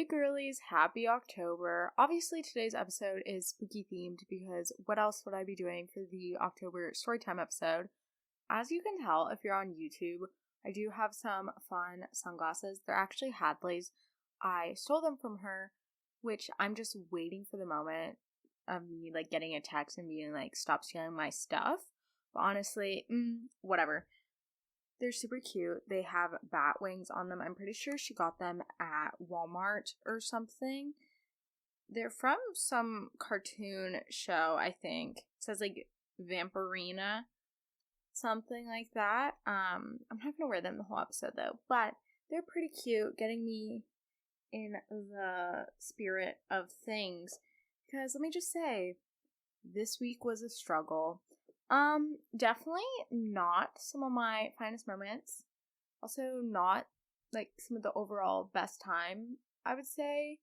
Hey girlies, happy October. Obviously today's episode is spooky themed because what else would I be doing for the October storytime episode? As you can tell if you're on YouTube, I do have some fun sunglasses. They're actually Hadley's. I stole them from her, which I'm just waiting for the moment of me getting a text and being stop stealing my stuff. But honestly, whatever. They're super cute. They have bat wings on them. I'm pretty sure she got them at Walmart or something. They're from some cartoon show, I think. It says Vampirina, something like that. I'm not gonna wear them the whole episode though, but they're pretty cute, getting me in the spirit of things. Because let me just say, this week was a struggle. Definitely not some of my finest moments. Also not some of the overall best time, I would say.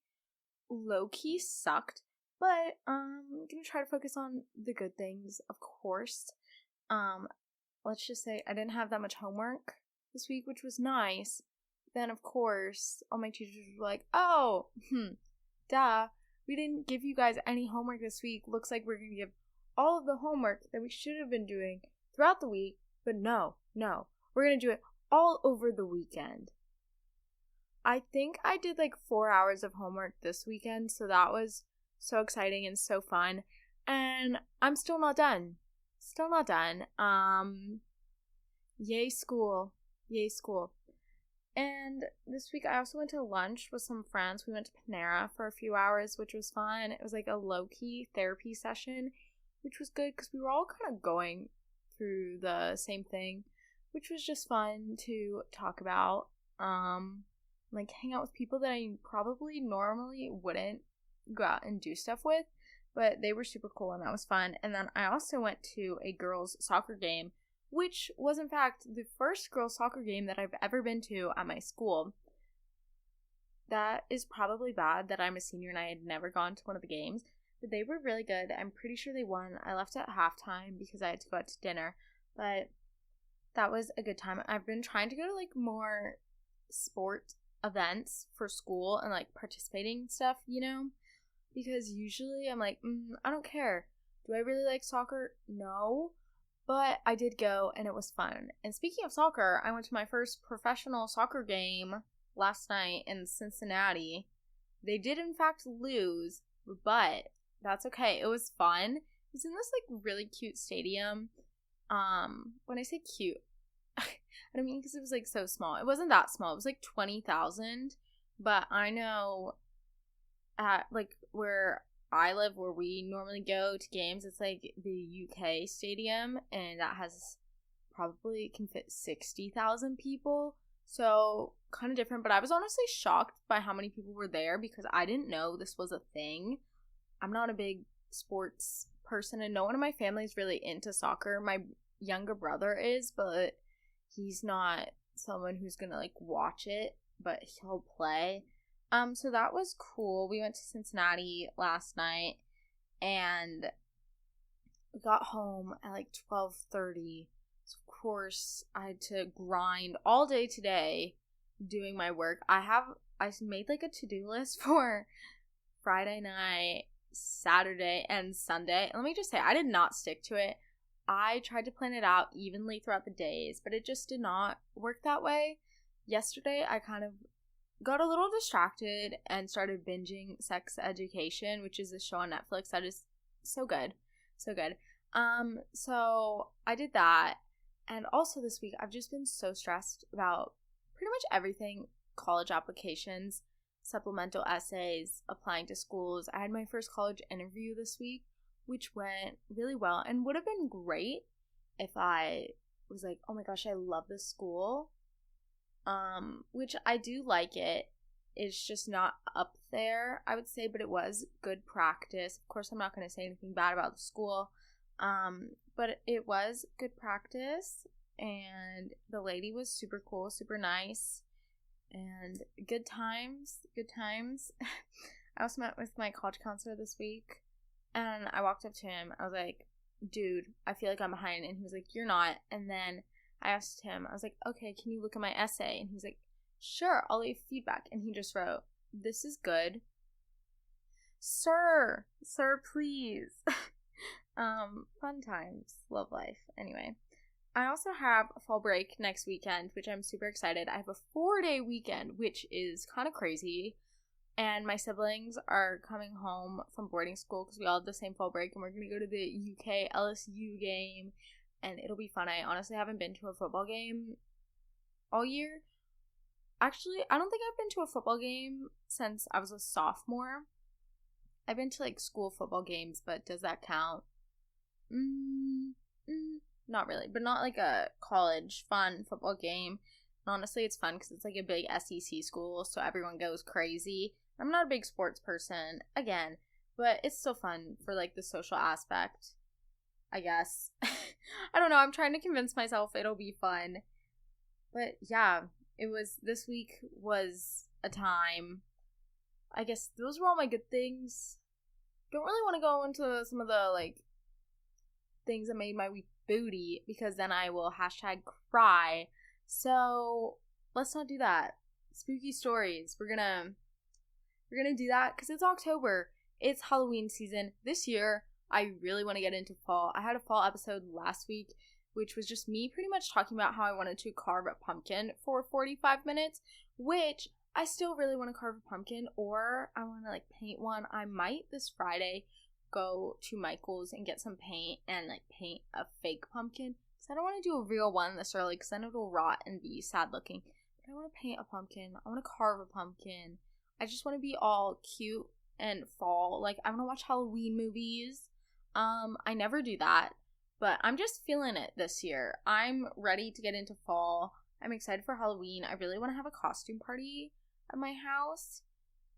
Low-key sucked, but I'm gonna try to focus on the good things, of course. Let's just say I didn't have that much homework this week, which was nice. Then of course all my teachers were like, oh, duh, we didn't give you guys any homework this week. Looks like we're gonna give all of the homework that we should have been doing throughout the week, but no, we're gonna do it all over the weekend. I think I did 4 hours of homework this weekend, so that was so exciting and so fun, and I'm still not done. Yay school. And this week I also went to lunch with some friends. We went to Panera for a few hours, which was fun. It was a low-key therapy session, which was good because we were all kind of going through the same thing, which was just fun to talk about. Hang out with people that I probably normally wouldn't go out and do stuff with, but they were super cool and that was fun. And then I also went to a girls' soccer game, which was in fact the first girls' soccer game that I've ever been to at my school. That is probably bad that I'm a senior and I had never gone to one of the games. But they were really good. I'm pretty sure they won. I left at halftime because I had to go out to dinner. But that was a good time. I've been trying to go to more sport events for school and participating stuff, because usually I'm I don't care. Do I really like soccer? No. But I did go and it was fun. And speaking of soccer, I went to my first professional soccer game last night in Cincinnati. They did in fact lose, but that's okay. It was fun. It was in this really cute stadium. When I say cute, I don't mean because it was so small. It wasn't that small. It was 20,000. But I know at where I live, where we normally go to games, it's the UK stadium, and that has probably can fit 60,000 people. So kind of different. But I was honestly shocked by how many people were there because I didn't know this was a thing. I'm not a big sports person, and no one in my family is really into soccer. My younger brother is, but he's not someone who's gonna watch it, but he'll play. So that was cool. We went to Cincinnati last night, and we got home at 12:30. So of course I had to grind all day today doing my work. I made a to-do list for Friday night, Saturday, and Sunday. And let me just say, I did not stick to it. I tried to plan it out evenly throughout the days, but it just did not work that way. Yesterday, I kind of got a little distracted and started binging Sex Education, which is a show on Netflix that is so good. So good. So I did that. And also this week, I've just been so stressed about pretty much everything. College applications, supplemental essays, applying to schools. I had my first college interview this week, which went really well and would have been great if I was oh my gosh, I love this school. Which I do like it. It's just not up there, I would say, but it was good practice. Of course, I'm not going to say anything bad about the school. But it was good practice, and the lady was super cool, super nice. And good times. I also met with my college counselor this week, and I walked up to him. I was like, dude, I feel like I'm behind. And he was like, you're not. And then I asked him, I was like, okay, can you look at my essay? And he was like, sure, I'll leave feedback. And he just wrote, this is good. Sir, please. Fun times. Love life. Anyway, I also have a fall break next weekend, which I'm super excited. I have a 4-day weekend, which is kind of crazy. And my siblings are coming home from boarding school because we all have the same fall break, and we're going to go to the UK LSU game, and it'll be fun. I honestly haven't been to a football game all year. Actually, I don't think I've been to a football game since I was a sophomore. I've been to, like, school football games, but does that count? Not really, but not like a college fun football game. And honestly, it's fun because it's like a big SEC school, so everyone goes crazy. I'm not a big sports person, again, but it's still fun for, like, the social aspect, I guess. I don't know, I'm trying to convince myself it'll be fun. But yeah, this week was a time. I guess those were all my good things. Don't really want to go into some of the, like, things that made my week booty, because then I will #cry. So let's not do that. Spooky stories. We're gonna do that because it's October. It's Halloween season. This year, I really want to get into fall. I had a fall episode last week, which was just me pretty much talking about how I wanted to carve a pumpkin for 45 minutes, which I still really want to carve a pumpkin, or I want to, like, paint one. I might this Friday go to Michael's and get some paint and, like, paint a fake pumpkin, because I don't want to do a real one this early because then it'll rot and be sad looking. But I want to paint a pumpkin. I want to carve a pumpkin. I just want to be all cute and fall. Like, I want to watch Halloween movies. I never do that, but I'm just feeling it this year. I'm ready to get into fall. I'm excited for Halloween. I really want to have a costume party at my house.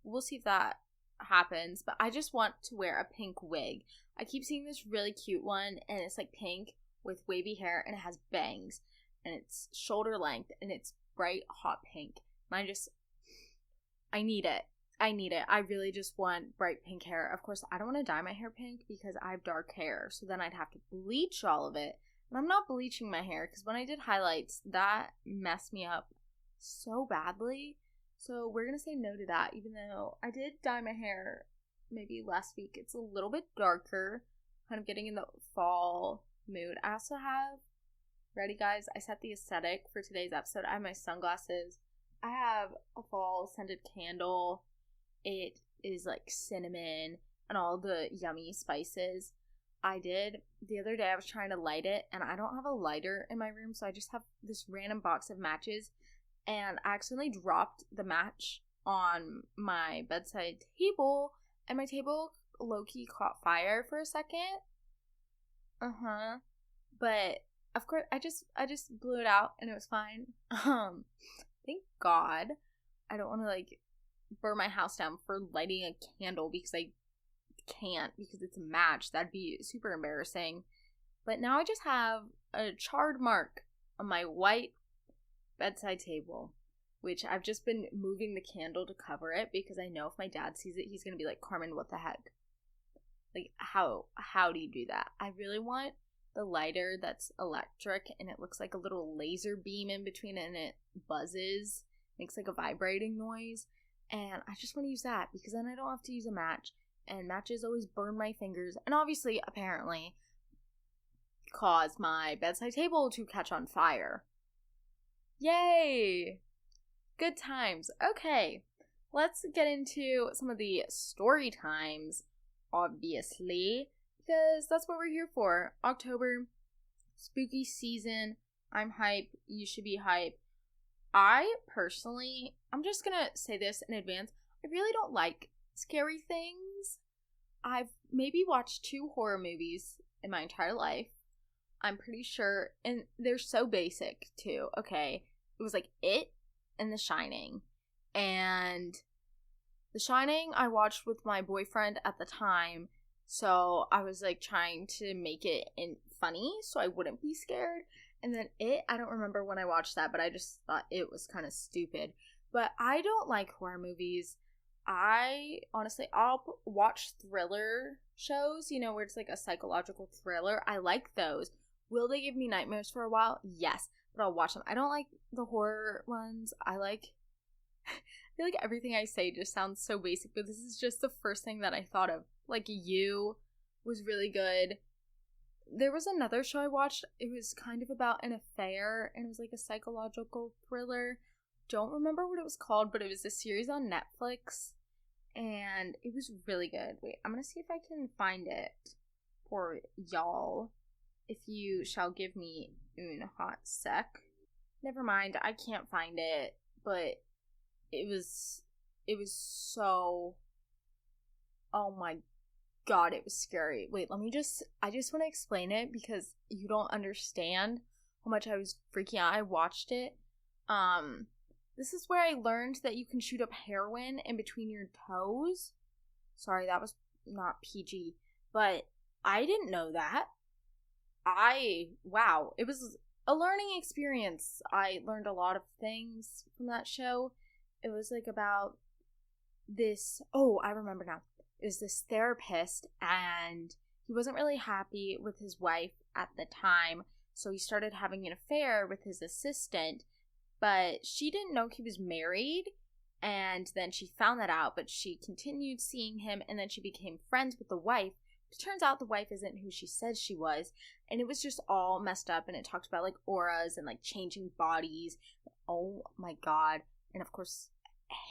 We'll see if that happens, but I just want to wear a pink wig. I keep seeing this really cute one, and it's like pink with wavy hair, and it has bangs, and it's shoulder length, and it's bright hot pink, and I need it. I really just want bright pink hair. Of course, I don't want to dye my hair pink because I have dark hair, so then I'd have to bleach all of it, and I'm not bleaching my hair because when I did highlights, that messed me up so badly. So we're going to say no to that, even though I did dye my hair maybe last week. It's a little bit darker, kind of getting in the fall mood. I also have, ready guys, I set the aesthetic for today's episode. I have my sunglasses. I have a fall scented candle. It is like cinnamon and all the yummy spices. The other day I was trying to light it, and I don't have a lighter in my room, so I just have this random box of matches. And I accidentally dropped the match on my bedside table, and my table low-key caught fire for a second. But of course, I just blew it out, and it was fine. Thank God. I don't want to, like, burn my house down for lighting a candle because I can't, because it's a match. That'd be super embarrassing. But now I just have a charred mark on my white bedside table, which I've just been moving the candle to cover it because I know if my dad sees it, he's gonna be like, Carmen, what the heck? Like, how do you do that? I really want the lighter that's electric, and it looks like a little laser beam in between it, and it buzzes, makes like a vibrating noise, and I just want to use that because then I don't have to use a match, and matches always burn my fingers, and obviously, apparently, cause my bedside table to catch on fire. Yay! Good times. Okay, let's get into some of the story times, obviously, because that's what we're here for. October, spooky season. I'm hype. You should be hype. I personally, I'm just gonna say this in advance, I really don't like scary things. I've maybe watched 2 horror movies in my entire life. I'm pretty sure, and they're so basic too, okay? It was like It and The Shining. And The Shining I watched with my boyfriend at the time, so I was like trying to make it funny so I wouldn't be scared. And then It, I don't remember when I watched that, but I just thought it was kind of stupid. But I don't like horror movies. I'll watch thriller shows, where it's like a psychological thriller. I like those. Will they give me nightmares for a while? Yes, but I'll watch them. I don't like the horror ones. I like I feel like everything I say just sounds so basic, but this is just the first thing that I thought of. Like, You was really good. There was another show I watched. It was kind of about an affair, and it was like a psychological thriller. Don't remember what it was called, but it was a series on Netflix, and it was really good. Wait, I'm gonna see if I can find it for y'all, if you shall give me un hot sec. Never mind, I can't find it, but it was so, oh my god, it was scary. Wait, I just want to explain it because you don't understand how much I was freaking out. I watched it. This is where I learned that you can shoot up heroin in between your toes. Sorry, that was not PG, but I didn't know that. Wow, it was a learning experience. I learned a lot of things from that show. It was like about this, oh, I remember now. It was this therapist, and he wasn't really happy with his wife at the time, so he started having an affair with his assistant, but she didn't know he was married, and then she found that out, but she continued seeing him, and then she became friends with the wife. It turns out the wife isn't who she says she was, and it was just all messed up, and it talked about, like, auras and, like, changing bodies. Oh my god. And, of course,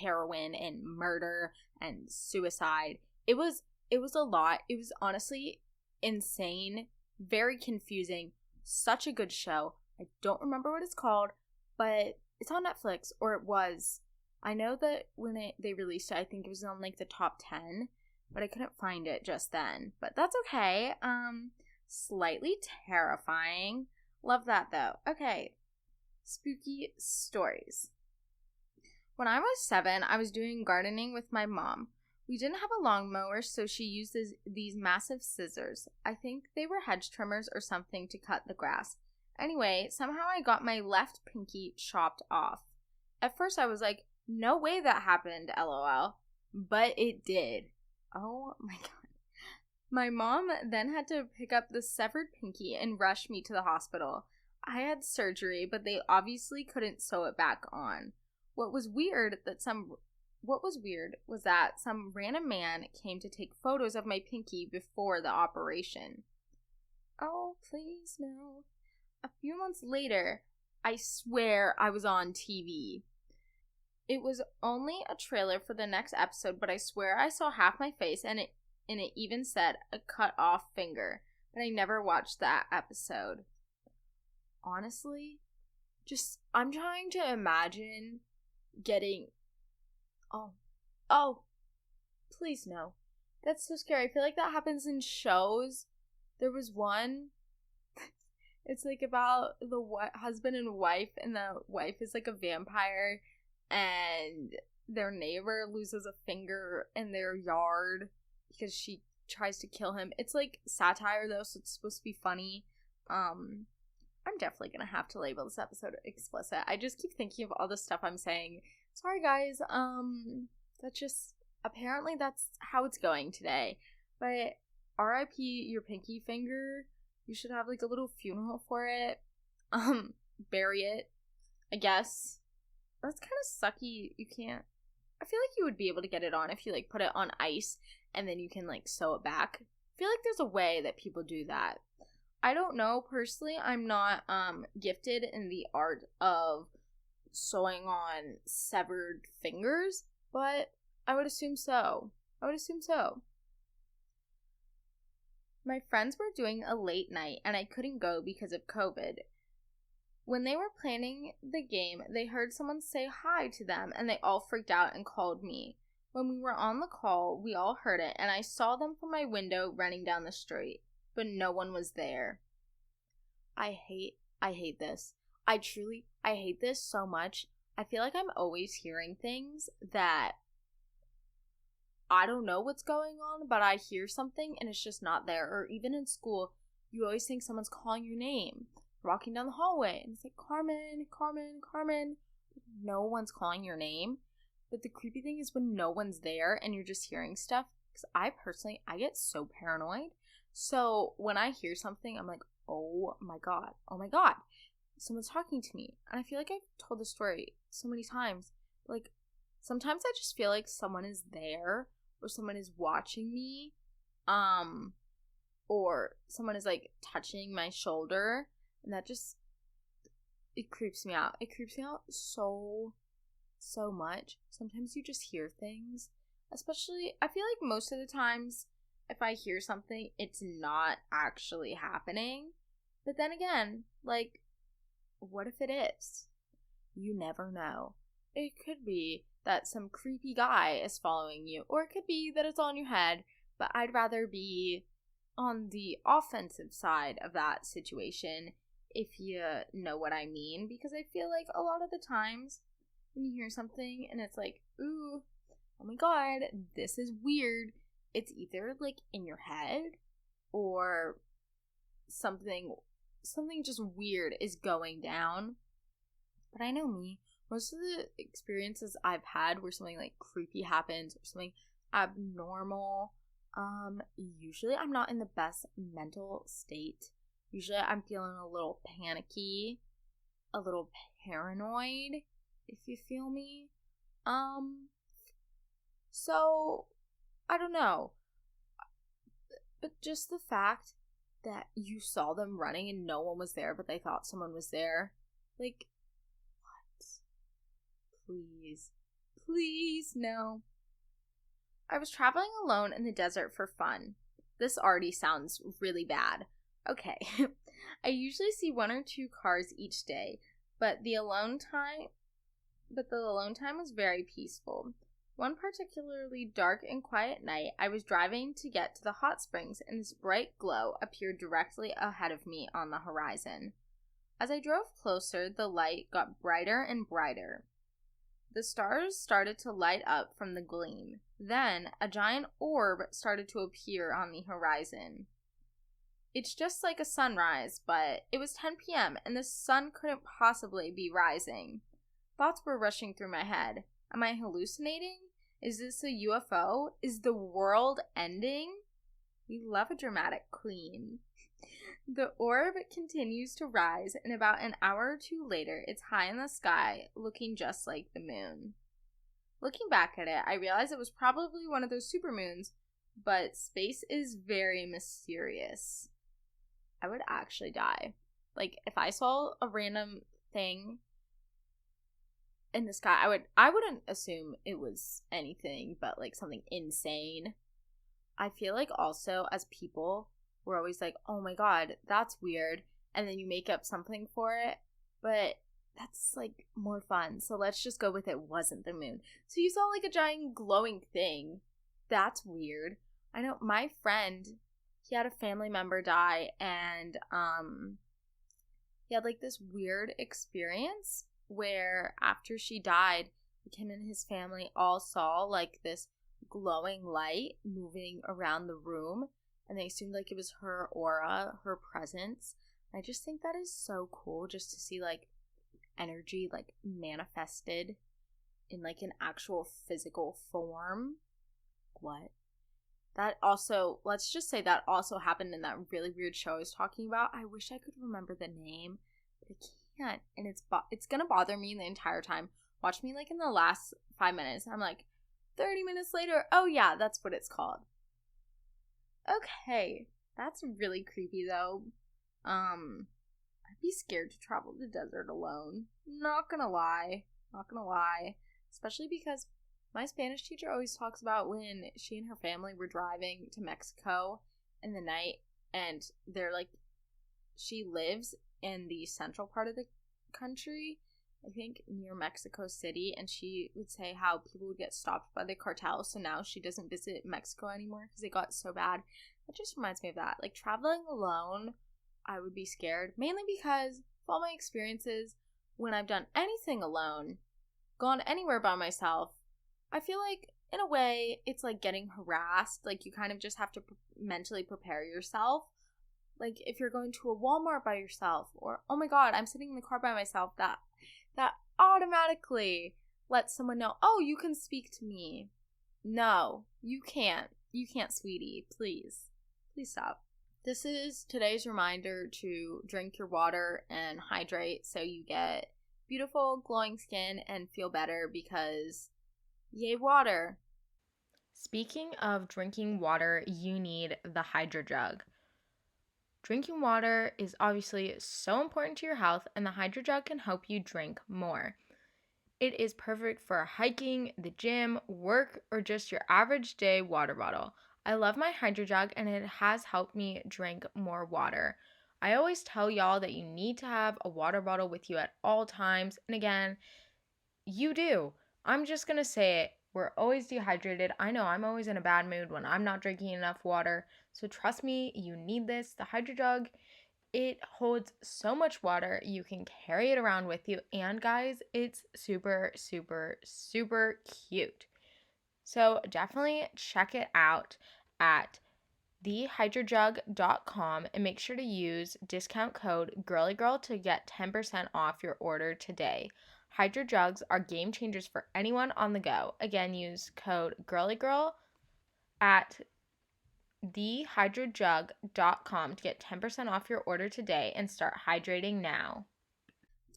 heroin and murder and suicide. It was a lot. It was honestly insane, very confusing, such a good show. I don't remember what it's called, but it's on Netflix, or it was. I know that when they released it, I think it was on like the top 10, but I couldn't find it just then. But that's okay. Slightly terrifying. Love that though. Okay. Spooky stories. When I was 7, I was doing gardening with my mom. We didn't have a lawnmower, so she used these massive scissors. I think they were hedge trimmers or something to cut the grass. Anyway, somehow I got my left pinky chopped off. At first I was like, no way that happened, lol. But it did. Oh my god. My mom then had to pick up the severed pinky and rush me to the hospital. I had surgery, but they obviously couldn't sew it back on. What was weird was that some random man came to take photos of my pinky before the operation. Oh, please no. A few months later, I swear I was on TV. It was only a trailer for the next episode, but I swear I saw half my face, and it even said a cut off finger, but I never watched that episode. Honestly, I'm trying to imagine getting, oh, please no. That's so scary. I feel like that happens in shows. There was one, it's like about the husband and wife, and the wife is like a vampire, and their neighbor loses a finger in their yard because she tries to kill him. It's like satire though, so it's supposed to be funny. I'm definitely gonna have to label this episode explicit. I just keep thinking of all the stuff I'm saying. Sorry guys, apparently that's how it's going today. But RIP your pinky finger. You should have like a little funeral for it. Bury it, I guess. That's kind of sucky. You can't, I feel like you would be able to get it on if you like put it on ice and then you can like sew it back. I feel like there's a way that people do that. I don't know, personally. I'm not gifted in the art of sewing on severed fingers, but I would assume so. My friends were doing a late night and I couldn't go because of COVID. When they were planning the game, they heard someone say hi to them and they all freaked out and called me. When we were on the call, we all heard it and I saw them from my window running down the street, but no one was there. I hate this. I hate this so much. I feel like I'm always hearing things that I don't know what's going on, but I hear something and it's just not there. Or even in school, you always think someone's calling your name. You're walking down the hallway and it's like, Carmen, Carmen, Carmen. No one's calling your name. But the creepy thing is when no one's there and you're just hearing stuff. Because I get so paranoid. So when I hear something, I'm like, oh my god, someone's talking to me. And I feel like I've told this story so many times. Like, sometimes I just feel like someone is there or someone is watching me, or someone is like touching my shoulder, and that just, it creeps me out. It creeps me out so much. Sometimes you just hear things, especially, I feel like most of the times if I hear something, it's not actually happening. But then again, like, what if it is? You never know. It could be that some creepy guy is following you, or it could be that it's all in your head, but I'd rather be on the offensive side of that situation, if you know what I mean, because I feel like a lot of the times when you hear something and it's like, ooh, oh my god, this is weird, it's either like in your head or something just weird is going down. But I know me, most of the experiences I've had where something like creepy happens or something abnormal, usually I'm not in the best mental state. Usually I'm feeling a little panicky, a little paranoid, if you feel me. So I don't know. But just the fact that you saw them running and no one was there, but they thought someone was there. Like, what? Please, no. I was traveling alone in the desert for fun. This already sounds really bad. Okay. I usually see 1 or 2 cars each day, but the alone time was very peaceful. One particularly dark and quiet night, I was driving to get to the hot springs, and this bright glow appeared directly ahead of me on the horizon. As I drove closer, the light got brighter and brighter. The stars started to light up from the gleam. Then, a giant orb started to appear on the horizon. It's just like a sunrise, but it was 10 p.m., and the sun couldn't possibly be rising. Thoughts were rushing through my head. Am I hallucinating? Is this a UFO? Is the world ending? We love a dramatic queen. The orb continues to rise, and about an hour or 2 later, it's high in the sky, looking just like the moon. Looking back at it, I realize it was probably one of those supermoons, but space is very mysterious. I would actually die. Like, if I saw a random thing in the sky, I wouldn't assume it was anything but like something insane. I feel like also as people, we're always like, oh my god, that's weird, and then you make up something for it, but that's like more fun, so let's just go with it wasn't the moon. So you saw like a giant glowing thing. That's weird. I know my friend, he had a family member die, and he had like this weird experience where after she died, him and his family all saw like this glowing light moving around the room, and they assumed like it was her aura, her presence. I just think that is so cool, just to see like energy like manifested in like an actual physical form. What? That also, let's just say that also happened in that really weird show I was talking about. I wish I could remember the name, but I can't, and it's gonna bother me the entire time. Watch me like in the last 5 minutes, I'm like 30 minutes later, oh yeah, that's what it's called. Okay, that's really creepy though. I'd be scared to travel the desert alone. Not gonna lie. Especially because my Spanish teacher always talks about when she and her family were driving to Mexico in the night, and they're like, she lives in the central part of the country, I think near Mexico City, and she would say how people would get stopped by the cartel, so now she doesn't visit Mexico anymore because it got so bad. It just reminds me of that. Like, traveling alone, I would be scared, mainly because of all my experiences when I've done anything alone, gone anywhere by myself. I feel like, in a way, it's like getting harassed. Like, you kind of just have to mentally prepare yourself. Like, if you're going to a Walmart by yourself, or, oh my god, I'm sitting in the car by myself, that automatically lets someone know, oh, you can speak to me. No, you can't. You can't, sweetie. Please stop. This is today's reminder to drink your water and hydrate so you get beautiful glowing skin and feel better, because Yay, water. Speaking of drinking water, you need the Hydro Jug. Drinking water is obviously so important to your health, and the Hydro Jug can help you drink more. It is perfect for hiking, the gym, work, or just your average day water bottle. I love my Hydro Jug, and it has helped me drink more water. I always tell y'all that you need to have a water bottle with you at all times, and again, you do. I'm just gonna say it. We're always dehydrated. I know I'm always in a bad mood when I'm not drinking enough water. So trust me, you need this. The Hydro Jug, it holds so much water. You can carry it around with you. And guys, it's super, super, super cute. So definitely check it out at thehydrojug.com and make sure to use discount code GIRLYGIRL to get 10% off your order today. Hydro Jugs are game changers for anyone on the go. Again, use code GIRLYGIRL at thehydrojug.com to get 10% off your order today and start hydrating now.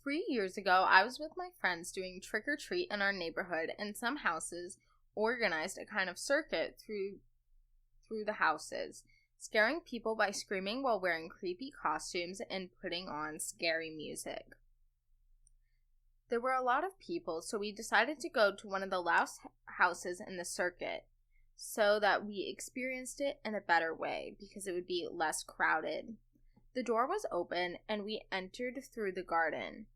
3 years ago, I was with my friends doing trick or treat in our neighborhood, and some houses organized a kind of circuit through the houses, scaring people by screaming while wearing creepy costumes and putting on scary music. There were a lot of people, so we decided to go to one of the last houses in the circuit so that we experienced it in a better way because it would be less crowded. The door was open and we entered through the garden.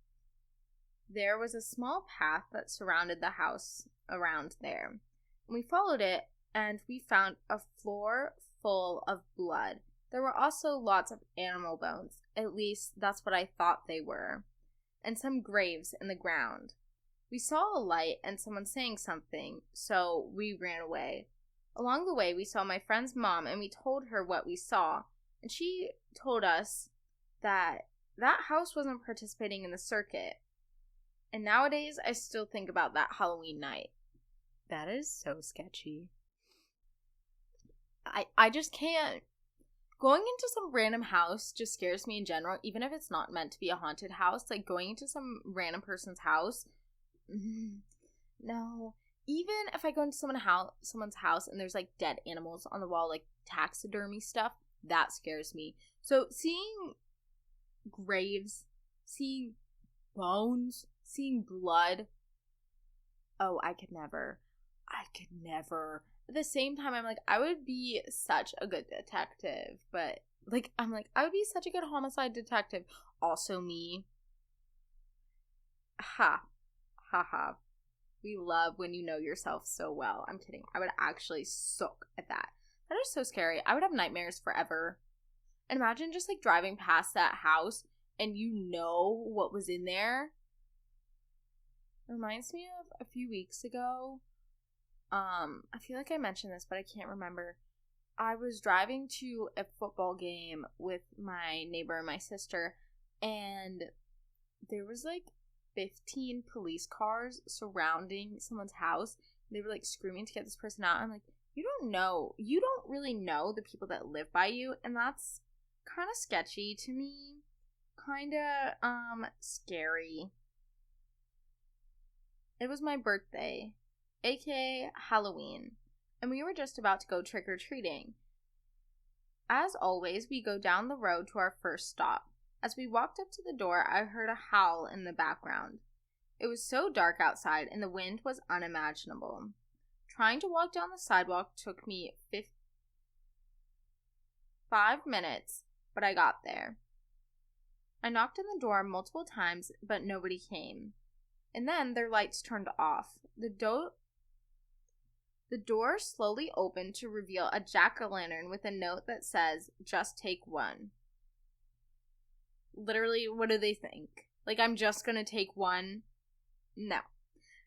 There was a small path that surrounded the house around there. We followed it and we found a floor full of blood. There were also lots of animal bones, at least that's what I thought they were, and some graves in the ground. We saw a light and someone saying something, so we ran away. Along the way, we saw my friend's mom and we told her what we saw, and she told us that that house wasn't participating in the circuit. And nowadays, I still think about that Halloween night. That is so sketchy. I just can't. Going into some random house just scares me in general, even if it's not meant to be a haunted house. Like, going into some random person's house, no. Even if I go into someone's house and there's, like, dead animals on the wall, like taxidermy stuff, that scares me. So, seeing graves, seeing bones, seeing blood, oh, I could never. At the same time, I'm like, I would be such a good detective, but I would be such a good homicide detective. Also me. Ha. Ha ha. We love when you know yourself so well. I'm kidding. I would actually suck at that. That is so scary. I would have nightmares forever. And imagine just like driving past that house and you know what was in there. It reminds me of a few weeks ago. I feel like I mentioned this, but I can't remember. I was driving to a football game with my neighbor and my sister, and there was like 15 police cars surrounding someone's house. They were like screaming to get this person out. I'm like, you don't really know the people that live by you, and that's kind of sketchy to me. Kind of scary. It was my birthday, aka Halloween, and we were just about to go trick-or-treating. As always, we go down the road to our first stop. As we walked up to the door, I heard a howl in the background. It was so dark outside and the wind was unimaginable. Trying to walk down the sidewalk took me 5 minutes, but I got there. I knocked on the door multiple times, but nobody came. And then their lights turned off. The door slowly opened to reveal a jack-o'-lantern with a note that says, "Just take one." Literally, what do they think? Like, I'm just gonna take one? No.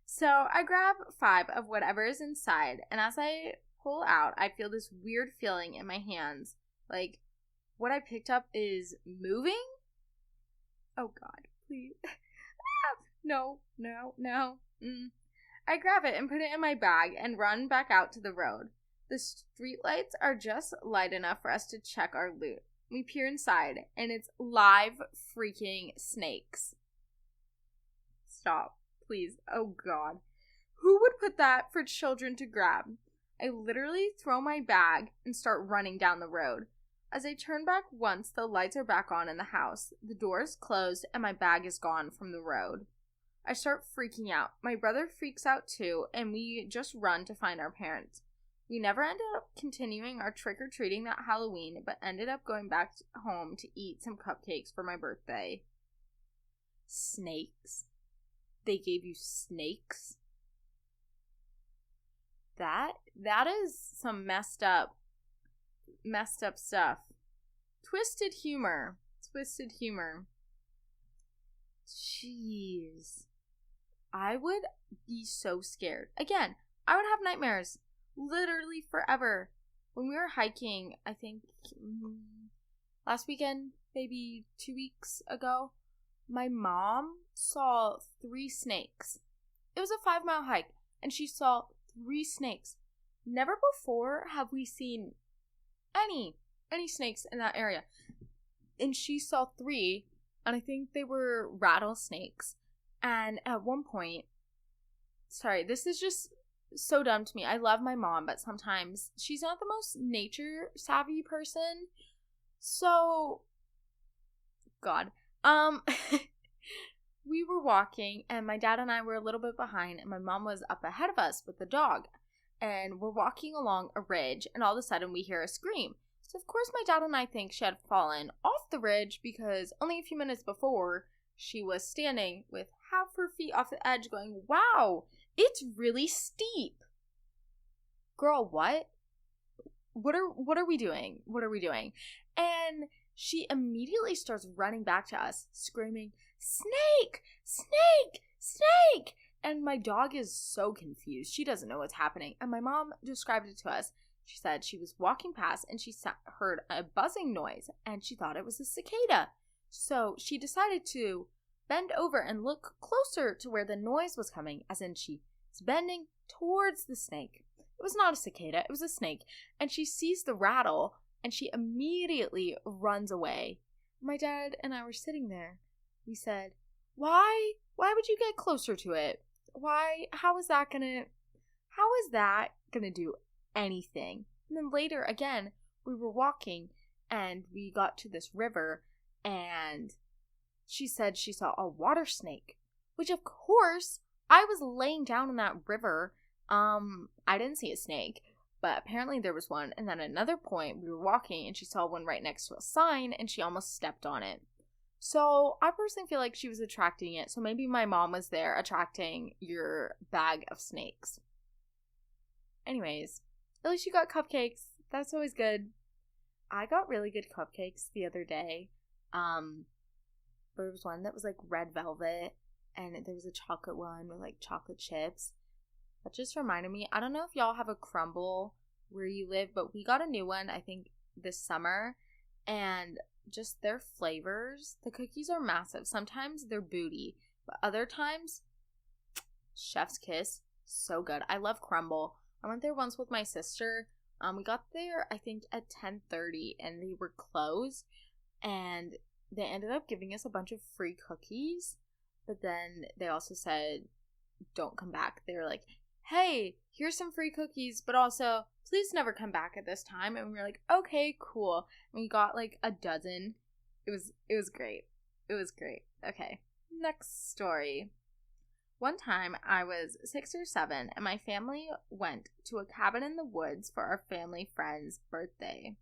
So I grab 5 of whatever is inside, and as I pull out, I feel this weird feeling in my hands. Like, what I picked up is moving? Oh God, please. No. I grab it and put it in my bag and run back out to the road. The streetlights are just light enough for us to check our loot. We peer inside, and it's live freaking snakes. Stop, please. Oh God. Who would put that for children to grab? I literally throw my bag and start running down the road. As I turn back once, the lights are back on in the house. The door is closed and my bag is gone from the road. I start freaking out. My brother freaks out too, and we just run to find our parents. We never ended up continuing our trick-or-treating that Halloween, but ended up going back home to eat some cupcakes for my birthday. Snakes? They gave you snakes? That is some messed up stuff. Twisted humor. Jeez. I would be so scared. Again, I would have nightmares. Literally forever. When we were hiking, I think last weekend, maybe 2 weeks ago, my mom saw 3 snakes. It was a 5-mile hike, and she saw 3 snakes. Never before have we seen any snakes in that area. And she saw 3, and I think they were rattlesnakes. And at one point, sorry, this is just so dumb to me. I love my mom, but sometimes she's not the most nature savvy person. So, God. We were walking, and my dad and I were a little bit behind, and my mom was up ahead of us with the dog. And we're walking along a ridge, and all of a sudden we hear a scream. So, of course, my dad and I think she had fallen off the ridge because only a few minutes before, she was standing with half her feet off the edge going, wow, it's really steep. Girl, what? What are we doing? And she immediately starts running back to us, screaming, snake, snake, snake. And my dog is so confused. She doesn't know what's happening. And my mom described it to us. She said she was walking past and she heard a buzzing noise and she thought it was a cicada. So she decided to bend over and look closer to where the noise was coming, as in she was bending towards the snake. It was not a cicada, it was a snake. And she sees the rattle and she immediately runs away. My dad and I were sitting there. We said, why would you get closer to it? How is that gonna do anything? And then later again, we were walking and we got to this river and she said she saw a water snake, which of course I was laying down in that river. I didn't see a snake, but apparently there was one. And then at another point we were walking and she saw one right next to a sign and she almost stepped on it. So I personally feel like she was attracting it. So maybe my mom was there attracting your bag of snakes. Anyways, at least you got cupcakes. That's always good. I got really good cupcakes the other day. There was one that was like red velvet and there was a chocolate one with like chocolate chips. That just reminded me, I don't know if y'all have a crumble where you live, but we got a new one, I think, this summer. And just their flavors, the cookies are massive. Sometimes they're booty, but other times, chef's kiss. So good. I love crumble. I went there once with my sister. We got there, I think, at 10:30 and they were closed. And they ended up giving us a bunch of free cookies. But then they also said, don't come back. They were like, hey, here's some free cookies, but also please never come back at this time. And we were like, okay, cool. And we got like a dozen. It was great. Okay, next story. One time I was 6 or 7 and my family went to a cabin in the woods for our family friend's birthday.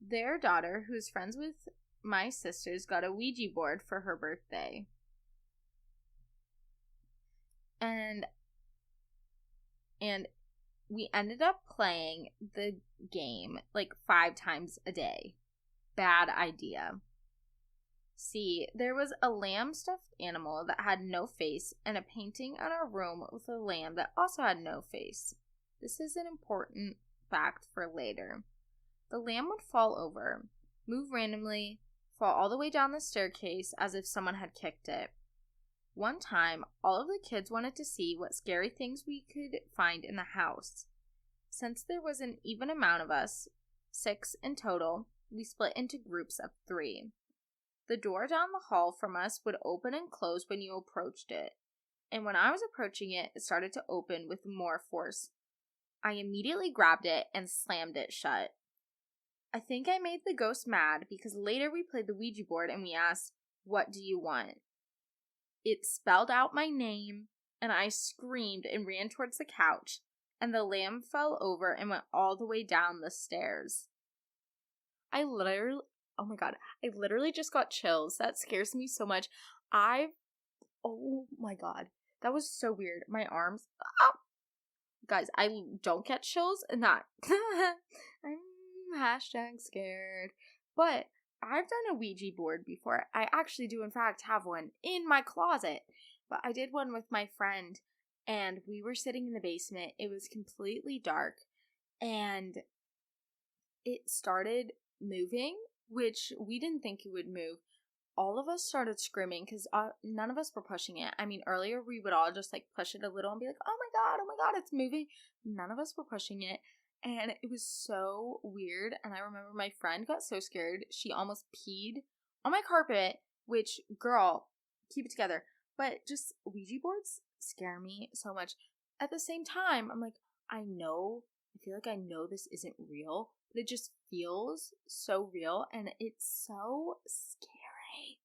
Their daughter, who's friends with my sisters, got a Ouija board for her birthday. And we ended up playing the game like 5 times a day. Bad idea. See, there was a lamb stuffed animal that had no face and a painting in our room with a lamb that also had no face. This is an important fact for later. The lamb would fall over, move randomly, fall all the way down the staircase as if someone had kicked it. One time, all of the kids wanted to see what scary things we could find in the house. Since there was an even amount of us, 6 in total, we split into groups of 3. The door down the hall from us would open and close when you approached it. and when I was approaching it, it started to open with more force. I immediately grabbed it and slammed it shut. I think I made the ghost mad because later we played the Ouija board and we asked, "What do you want?" It spelled out my name, and I screamed and ran towards the couch, and the lamp fell over and went all the way down the stairs. Oh my god, I literally just got chills. That scares me so much. Oh my god, that was so weird. My arms, guys, I don't get chills, and that, I'm hashtag scared. But I've done a Ouija board before. I actually do, in fact, have one in my closet. But I did one with my friend, and we were sitting in the basement. It was completely dark, and it started moving, which we didn't think it would move. All of us started screaming because none of us were pushing it. I mean, earlier we would all just like push it a little and be like, oh my god, it's moving. None of us were pushing it. And it was so weird. And I remember my friend got so scared, she almost peed on my carpet, which, girl, keep it together. But just Ouija boards scare me so much. At the same time, I'm like, I feel like I know this isn't real, but it just feels so real. And it's so scary.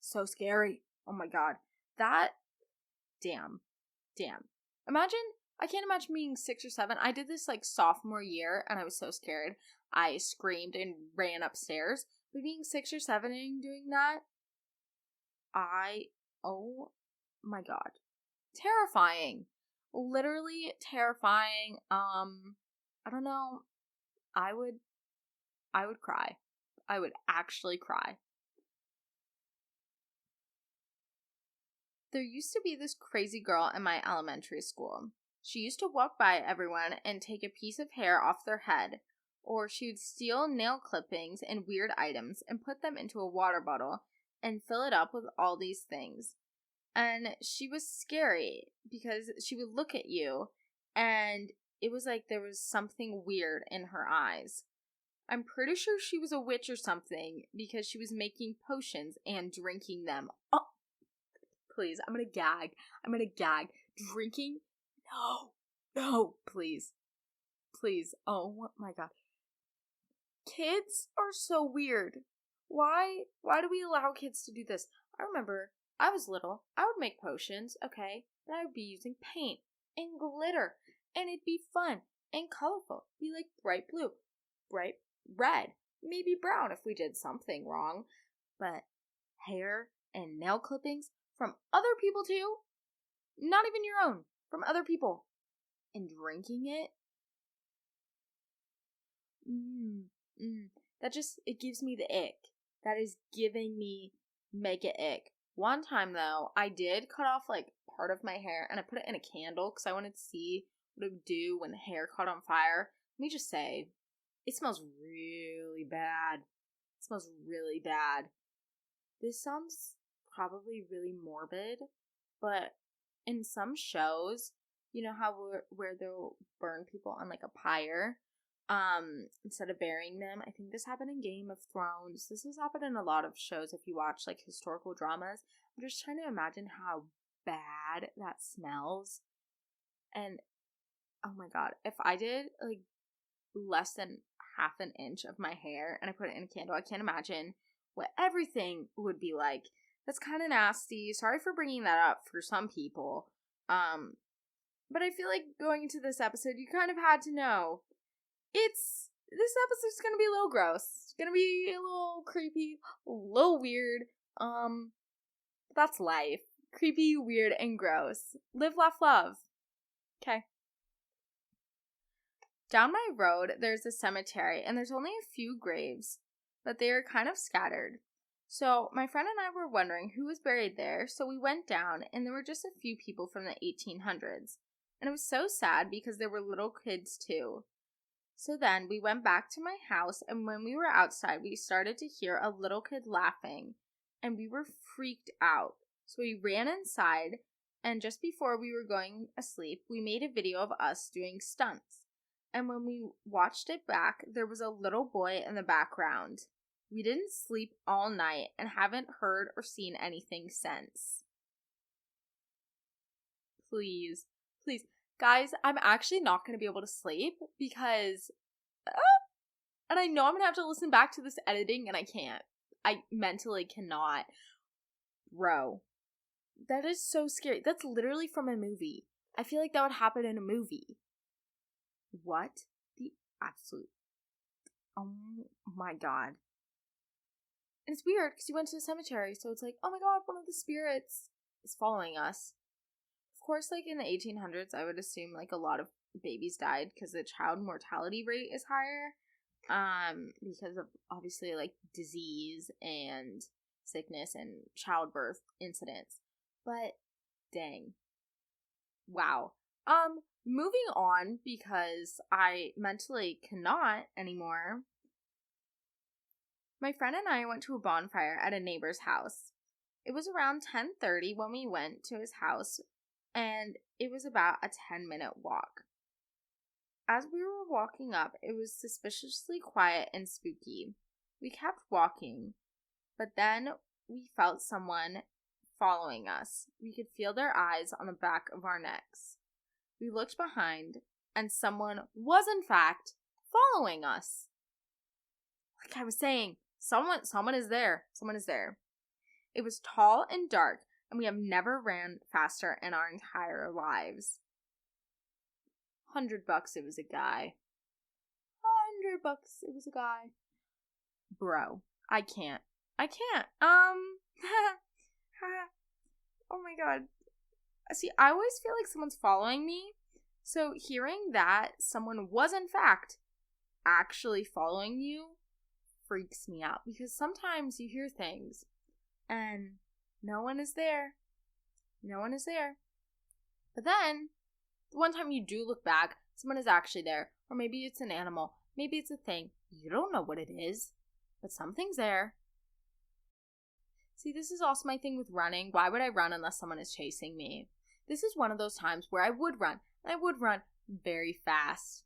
So scary. Oh my god. Damn. I can't imagine being 6 or 7. I did this like sophomore year and I was so scared. I screamed and ran upstairs. But being 6 or 7 and doing that, oh my god. Terrifying. Literally terrifying. I don't know. I would cry. I would actually cry. There used to be this crazy girl in my elementary school. She used to walk by everyone and take a piece of hair off their head, or she would steal nail clippings and weird items and put them into a water bottle and fill it up with all these things. And she was scary because she would look at you and it was like there was something weird in her eyes. I'm pretty sure she was a witch or something because she was making potions and drinking them. Oh, please, I'm gonna gag. Drinking? No, please. Oh my god. Kids are so weird. Why do we allow kids to do this? I remember I was little. I would make potions, okay, but I would be using paint and glitter, and it'd be fun and colorful. Be like bright blue, bright red, maybe brown if we did something wrong. But hair and nail clippings from other people too? Not even your own, from other people. And drinking it? It gives me the ick. That is giving me mega ick. One time though, I did cut off like part of my hair and I put it in a candle because I wanted to see what it would do when the hair caught on fire. Let me just say, it smells really bad. This sounds probably really morbid, but in some shows, you know how where they'll burn people on like a pyre, instead of burying them. I think this happened in Game of Thrones. This has happened in a lot of shows if you watch like historical dramas. I'm just trying to imagine how bad that smells. And oh my god, if I did like less than half an inch of my hair and I put it in a candle, I can't imagine what everything would be like. That's kind of nasty. Sorry for bringing that up for some people. But I feel like going into this episode, you kind of had to know. This episode's gonna be a little gross. It's gonna be a little creepy, a little weird. That's life. Creepy, weird, and gross. Live, laugh, love. Okay. Down my road, there's a cemetery, and there's only a few graves, but they are kind of scattered. So my friend and I were wondering who was buried there, so we went down, and there were just a few people from the 1800s. And it was so sad because there were little kids too. So then we went back to my house, and when we were outside, we started to hear a little kid laughing, and we were freaked out. So we ran inside, and just before we were going asleep, we made a video of us doing stunts. And when we watched it back, there was a little boy in the background. We didn't sleep all night and haven't heard or seen anything since. Please. Please. Guys, I'm actually not going to be able to sleep because... and I know I'm going to have to listen back to this editing, and I can't. I mentally cannot. Bro. That is so scary. That's literally from a movie. I feel like that would happen in a movie. What? The absolute... Oh my god. And it's weird because you went to the cemetery, so it's like, oh my god, one of the spirits is following us. Of course, like in the 1800s, I would assume like a lot of babies died because the child mortality rate is higher. Because of obviously like disease and sickness and childbirth incidents. But dang. Wow. Moving on because I mentally cannot anymore. My friend and I went to a bonfire at a neighbor's house. It was around 10:30 when we went to his house, and it was about a 10-minute walk. As we were walking up, it was suspiciously quiet and spooky. We kept walking, but then we felt someone following us. We could feel their eyes on the back of our necks. We looked behind, and someone was in fact following us. Like I was saying, someone is there. Someone is there. It was tall and dark, and we have never ran faster in our entire lives. $100 it was a guy. $100 it was a guy. Bro, I can't. Oh my god. See, I always feel like someone's following me. So hearing that someone was in fact actually following you freaks me out. Because sometimes you hear things and no one is there. No one is there. But then, the one time you do look back, someone is actually there. Or maybe it's an animal. Maybe it's a thing. You don't know what it is. But something's there. See, this is also my thing with running. Why would I run unless someone is chasing me? This is one of those times where I would run. And I would run very fast.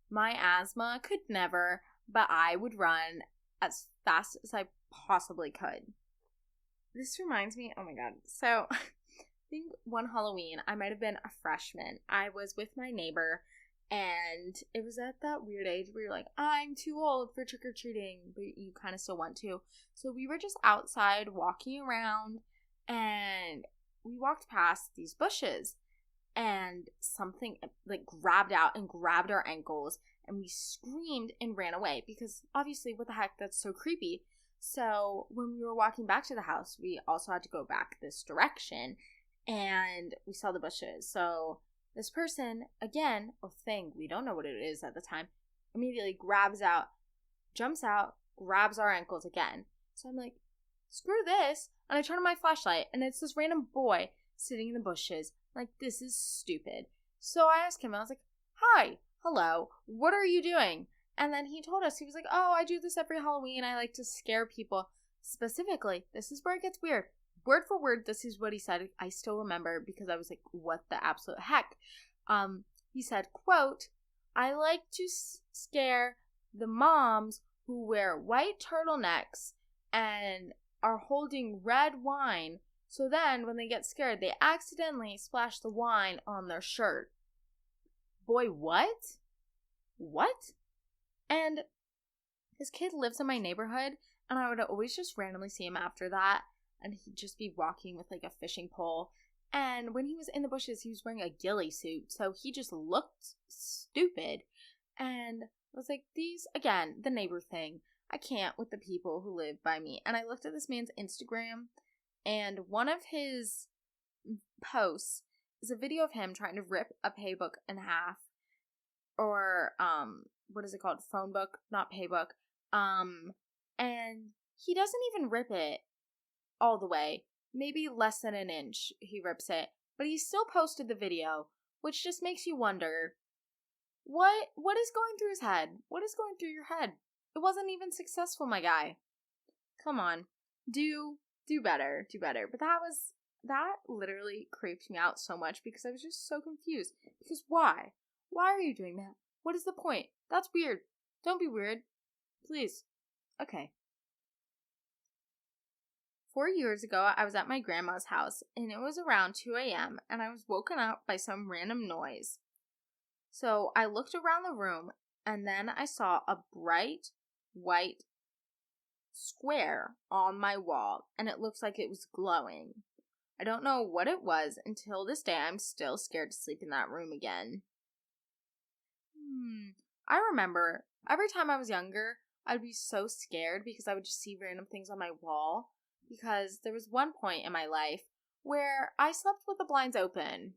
My asthma could never, but I would run as fast as I possibly could. This reminds me, oh my god. So, I think one Halloween, I might have been a freshman. I was with my neighbor, and it was at that weird age where you're like, I'm too old for trick-or-treating, but you kind of still want to. So we were just outside walking around, and we walked past these bushes, and something like grabbed out and grabbed our ankles, and we screamed and ran away because obviously, what the heck, that's so creepy. So when we were walking back to the house, we also had to go back this direction, and we saw the bushes. So this person, again, or thing, we don't know what it is at the time, immediately jumps out, grabs our ankles again. So I'm like, screw this. And I turn on my flashlight, and it's this random boy sitting in the bushes. Like, this is stupid. So I asked him, I was like, hi, hello, what are you doing? And then he told us, he was like, oh, I do this every Halloween. I like to scare people. Specifically, this is where it gets weird. Word for word, this is what he said. I still remember because I was like, what the absolute heck? He said, quote, I like to scare the moms who wear white turtlenecks and are holding red wine. So then when they get scared, they accidentally splash the wine on their shirt. Boy, what? What? And this kid lives in my neighborhood, and I would always just randomly see him after that. And he'd just be walking with like a fishing pole. And when he was in the bushes, he was wearing a ghillie suit. So he just looked stupid. And I was like, these, again, the neighbor thing. I can't with the people who live by me. And I looked at this man's Instagram. And one of his posts is a video of him trying to rip a pay book in half. Or, what is it called? Phone book, not pay book. And he doesn't even rip it all the way. Maybe less than an inch he rips it. But he still posted the video, which just makes you wonder, what is going through his head? What is going through your head? It wasn't even successful, my guy. Come on. Do better. But that literally creeped me out so much because I was just so confused. Because why? Why are you doing that? What is the point? That's weird. Don't be weird. Please. Okay. 4 years ago, I was at my grandma's house, and it was around 2 a.m., and I was woken up by some random noise. So I looked around the room, and then I saw a bright white square on my wall, and it looks like it was glowing. I don't know what it was. Until this day, I'm still scared to sleep in that room again. I remember every time I was younger, I'd be so scared because I would just see random things on my wall. Because there was one point in my life where I slept with the blinds open.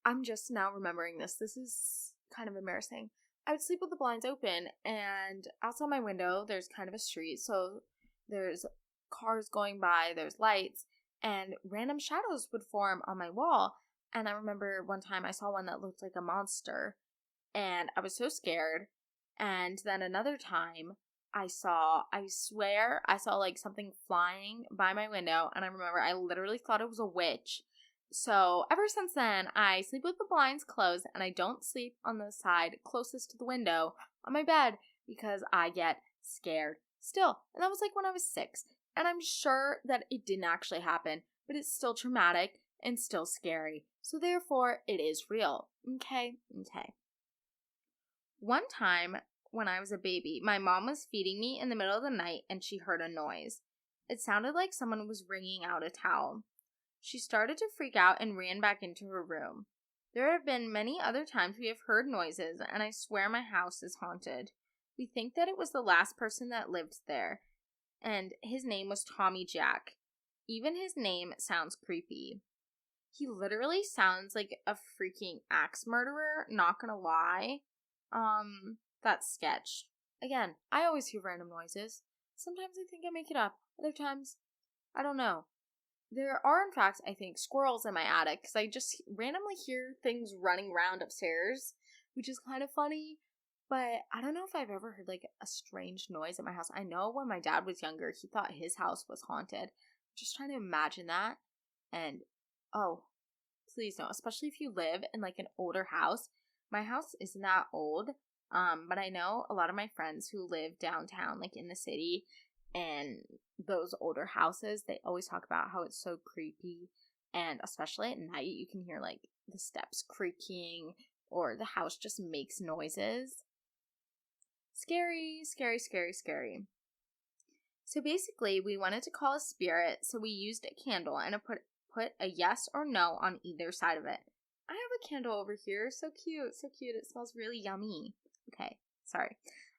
I'm just now remembering this. This is kind of embarrassing. I would sleep with the blinds open, and outside my window, there's kind of a street. So there's cars going by, there's lights, and random shadows would form on my wall. And I remember one time I saw one that looked like a monster, and I was so scared. And then another time, I swear I saw like something flying by my window, and I remember I literally thought it was a witch. So ever since then, I sleep with the blinds closed, and I don't sleep on the side closest to the window on my bed because I get scared still. And that was like when I was 6, and I'm sure that it didn't actually happen, but it's still traumatic and still scary. So therefore, it is real. Okay. One time, when I was a baby, my mom was feeding me in the middle of the night, and she heard a noise. It sounded like someone was wringing out a towel. She started to freak out and ran back into her room. There have been many other times we have heard noises, and I swear my house is haunted. We think that it was the last person that lived there, and his name was Tommy Jack. Even his name sounds creepy. He literally sounds like a freaking axe murderer, not gonna lie. That's sketch. Again, I always hear random noises. Sometimes I think I make it up. Other times, I don't know. There are, in fact, I think, squirrels in my attic, because I just randomly hear things running around upstairs, which is kind of funny. But I don't know if I've ever heard, like, a strange noise at my house. I know when my dad was younger, he thought his house was haunted. Just trying to imagine that. And, oh, please no. Especially if you live in, like, an older house. My house isn't that old, but I know a lot of my friends who live downtown, like in the city, and those older houses, they always talk about how it's so creepy, and especially at night, you can hear, like, the steps creaking, or the house just makes noises. Scary. So basically, we wanted to call a spirit, so we used a candle and put a yes or no on either side of it. I have a candle over here. So cute. It smells really yummy. Okay, sorry.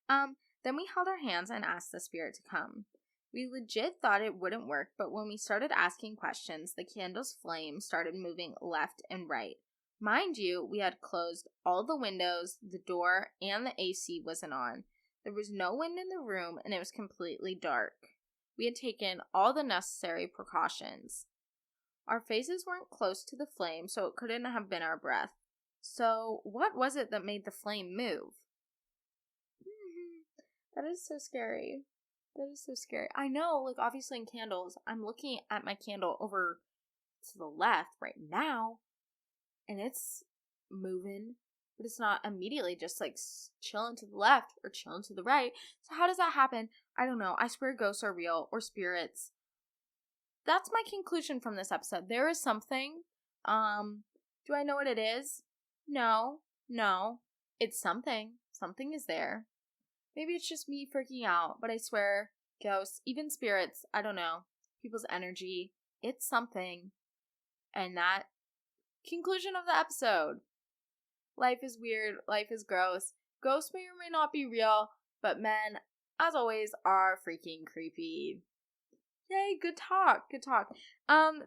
Then we held our hands and asked the spirit to come. We legit thought it wouldn't work, but when we started asking questions, the candle's flame started moving left and right. Mind you, we had closed all the windows, the door, and the AC wasn't on. There was no wind in the room, and it was completely dark. We had taken all the necessary precautions. Our faces weren't close to the flame, so it couldn't have been our breath. So, what was it that made the flame move? That is so scary. I know, like, obviously in candles, I'm looking at my candle over to the left right now, and it's moving, but it's not immediately just, like, chilling to the left or chilling to the right. So how does that happen? I don't know. I swear ghosts are real, or spirits. That's my conclusion from this episode. There is something. Do I know what it is? No. It's something. Something is there. Maybe it's just me freaking out, but I swear, ghosts, even spirits, I don't know, people's energy, it's something. And that conclusion of the episode. Life is weird. Life is gross. Ghosts may or may not be real, but men, as always, are freaking creepy. Yay, good talk.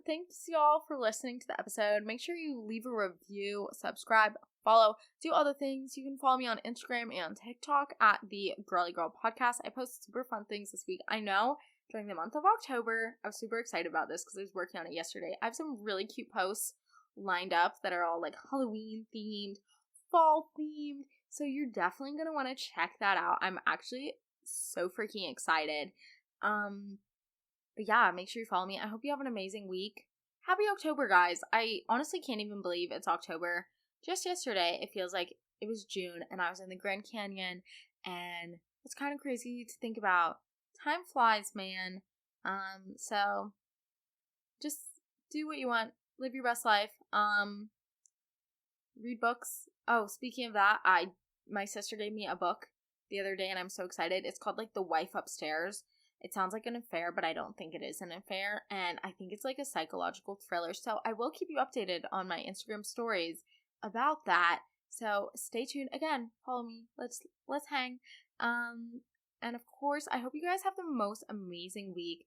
Thanks y'all for listening to the episode. Make sure you leave a review, subscribe, follow, do other things. You can follow me on Instagram and TikTok at the Girly Girl Podcast. I post super fun things this week. I know during the month of October, I was super excited about this because I was working on it yesterday. I have some really cute posts lined up that are all like Halloween themed, fall themed. So you're definitely going to want to check that out. I'm actually so freaking excited. But yeah, make sure you follow me. I hope you have an amazing week. Happy October, guys. I honestly can't even believe it's October. Just yesterday, it feels like it was June and I was in the Grand Canyon, and it's kind of crazy to think about. Time flies, man. So just do what you want. Live your best life. Read books. Oh, speaking of that, my sister gave me a book the other day and I'm so excited. It's called like The Wife Upstairs. It sounds like an affair, but I don't think it is an affair, and I think it's like a psychological thriller. So I will keep you updated on my Instagram stories about that. So stay tuned. Again, follow me. Let's hang. And of course, I hope you guys have the most amazing week.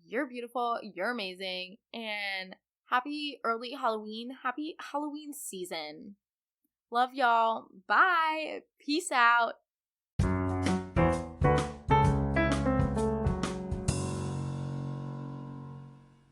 You're beautiful, you're amazing, and happy early Halloween. Happy Halloween season. Love y'all. Bye. Peace out.